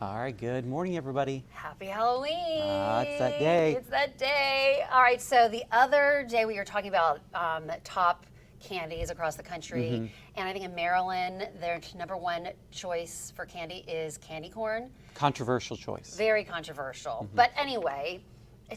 All right, good morning, everybody. Happy Halloween. It's that day. It's that day. All right, so the other day we were talking about top candies across the country, and I think in Maryland, their #1 choice for candy is candy corn. Controversial choice. Very controversial. But anyway,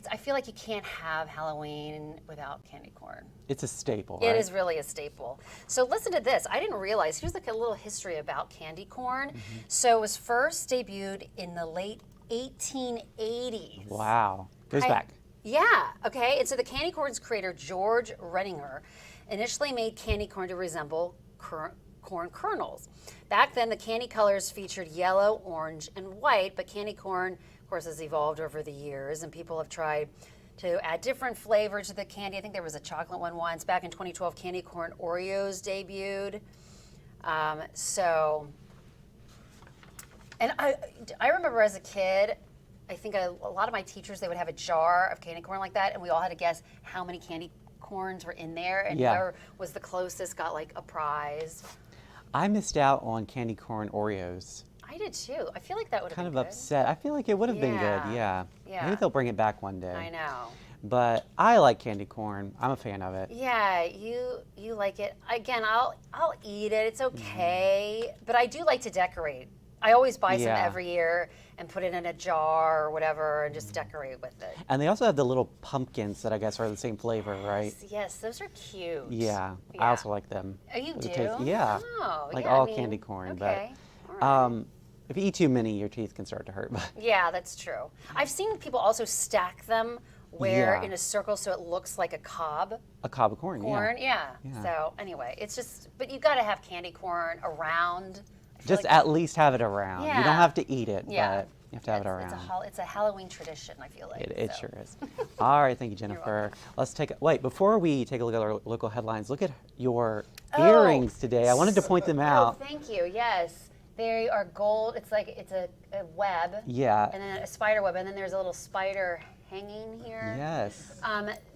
I feel like you can't have Halloween without candy corn. It's a staple, right? It is really a staple. So listen to this. I didn't realize, here's like a little history about candy corn. So it was first debuted in the late 1880s. Wow. Goes back. Yeah, okay. And so the candy corn's creator, George Renninger, initially made candy corn to resemble corn kernels. Back then, the candy colors featured yellow, orange, and white, but candy corn, of course, has evolved over the years, and people have tried to add different flavors to the candy. I think there was a chocolate one once. Back in 2012, candy corn Oreos debuted. And I remember as a kid, I think a lot of my teachers, they would have a jar of candy corn like that, and we all had to guess how many candy corns were in there, and whoever was the closest got like a prize. I missed out on candy corn Oreos. I did too. I feel like that would have been Kind good. of upset. I feel like it would have been good, yeah. Maybe they'll bring it back one day. I know. But I like candy corn. I'm a fan of it. Yeah, you like it. Again, I'll eat it. It's okay. But I do like to decorate. I always buy some every year and put it in a jar or whatever and just decorate with it. And they also have the little pumpkins that I guess are the same flavor, right? Yes, those are cute. Yeah, I also like them. Oh, you do? Yeah, Oh, like yeah, all candy corn. Okay. But if you eat too many, your teeth can start to hurt. Yeah, that's true. I've seen people also stack them in a circle so it looks like a cob. A cob of corn, yeah. So anyway, it's just, but you got to have candy corn around. Just at least have it around. You don't have to eat it, but you have to have it around. It's a Halloween tradition, I feel like. It sure is. All right, thank you, Jennifer. Let's wait, before we take a look at our local headlines, look at your earrings today. I wanted to point them out. Oh, thank you, yes. They are gold. It's like, it's a web. Yeah. And then a spider web, and then there's a little spider hanging here. Yes.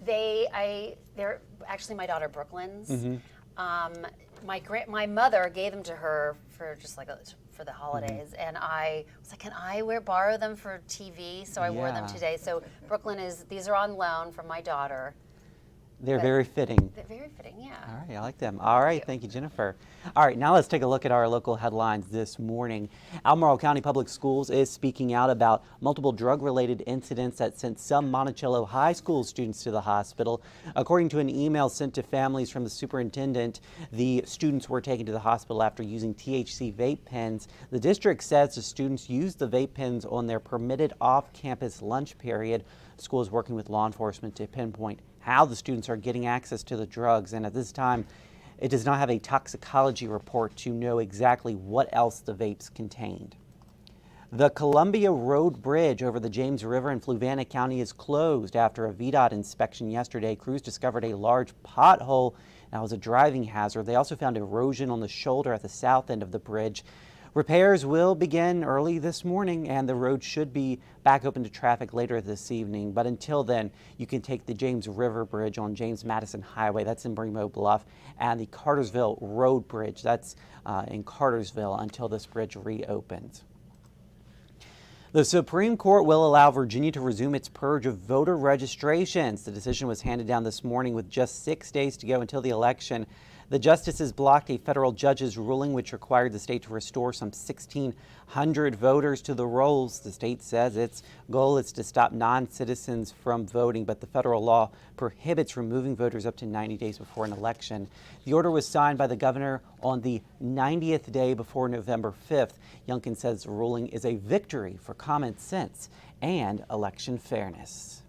They're actually my daughter Brooklyn's. My mother gave them to her for just like for the holidays, and I was like, can I borrow them for TV? So I wore them today. So these are on loan from my daughter. They're very fitting. They're very fitting, yeah. All right, I like them. All right, thank you, Jennifer. All right, now let's take a look at our local headlines this morning. Albemarle County Public Schools is speaking out about multiple drug-related incidents that sent some Monticello High School students to the hospital. According to an email sent to families from the superintendent, the students were taken to the hospital after using THC vape pens. The district says the students used the vape pens on their permitted off-campus lunch period. The school is working with law enforcement to pinpoint how the students are getting access to the drugs, and at this time, it does not have a toxicology report to know exactly what else the vapes contained. The Columbia Road Bridge over the James River in Fluvanna County is closed after a VDOT inspection yesterday. Crews discovered a large pothole that was a driving hazard. They also found erosion on the shoulder at the south end of the bridge. Repairs will begin early this morning, and the road should be back open to traffic later this evening. But until then, you can take the James River Bridge on James Madison Highway, that's in Bremo Bluff, and the Cartersville Road Bridge, that's in Cartersville, until this bridge reopens. The Supreme Court will allow Virginia to resume its purge of voter registrations. The decision was handed down this morning with just 6 days to go until the election. The justices blocked a federal judge's ruling which required the state to restore some 1,600 voters to the rolls. The state says its goal is to stop non-citizens from voting, but the federal law prohibits removing voters up to 90 days before an election. The order was signed by the governor on the 90th day before November 5th. Youngkin says the ruling is a victory for common sense and election fairness.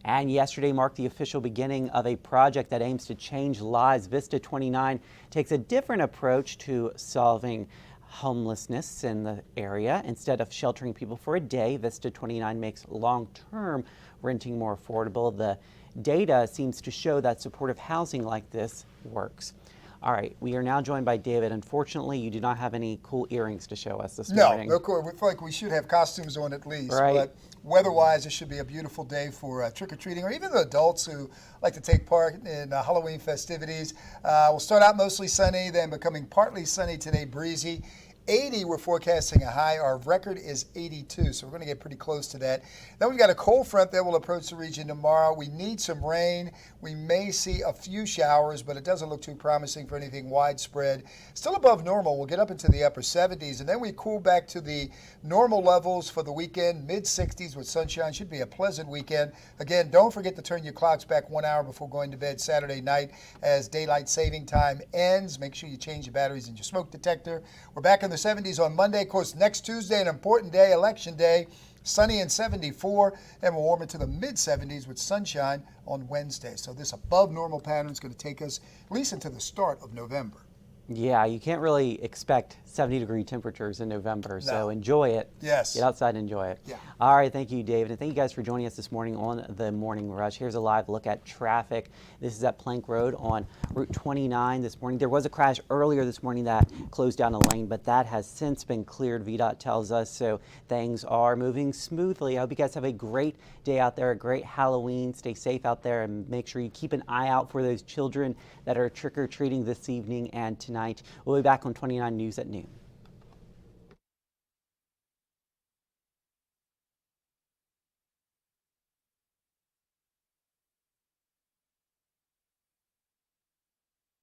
And yesterday marked the official beginning of a project that aims to change lives. Vista 29 takes a different approach to solving homelessness in the area. Instead of sheltering people for a day, Vista 29 makes long-term renting more affordable. The data seems to show that supportive housing like this works. All right, we are now joined by David. Unfortunately, you do not have any cool earrings to show us this morning. No, of course. We feel like we should have costumes on at least. Right. But weather-wise, it should be a beautiful day for trick-or-treating, or even the adults who like to take part in Halloween festivities. We'll start out mostly sunny, then becoming partly sunny today, breezy. 80, we're forecasting a high. Our record is 82, so we're going to get pretty close to that. Then we've got a cold front that will approach the region tomorrow. We need some rain. We may see a few showers, but it doesn't look too promising for anything widespread. Still above normal. We'll get up into the upper 70s, and then we cool back to the normal levels for the weekend, mid-60s with sunshine. Should be a pleasant weekend. Again, don't forget to turn your clocks back 1 hour before going to bed Saturday night as daylight saving time ends. Make sure you change your batteries in your smoke detector. We're back in the 70s on Monday. Of course, next Tuesday, an important day, Election Day, sunny and 74, and we'll warm into the mid-70s with sunshine on Wednesday. So this above normal pattern is going to take us at least into the start of November. Yeah, you can't really expect 70-degree temperatures in November, so No. enjoy it. Yes. Get outside and enjoy it. Yeah. All right, thank you, David, and thank you guys for joining us this morning on the Morning Rush. Here's a live look at traffic. This is at Plank Road on Route 29 this morning. There was a crash earlier this morning that closed down a lane, but that has since been cleared, VDOT tells us, so things are moving smoothly. I hope you guys have a great day out there, a great Halloween. Stay safe out there, and make sure you keep an eye out for those children that are trick-or-treating this evening and tonight. We'll be back on 29 News at noon.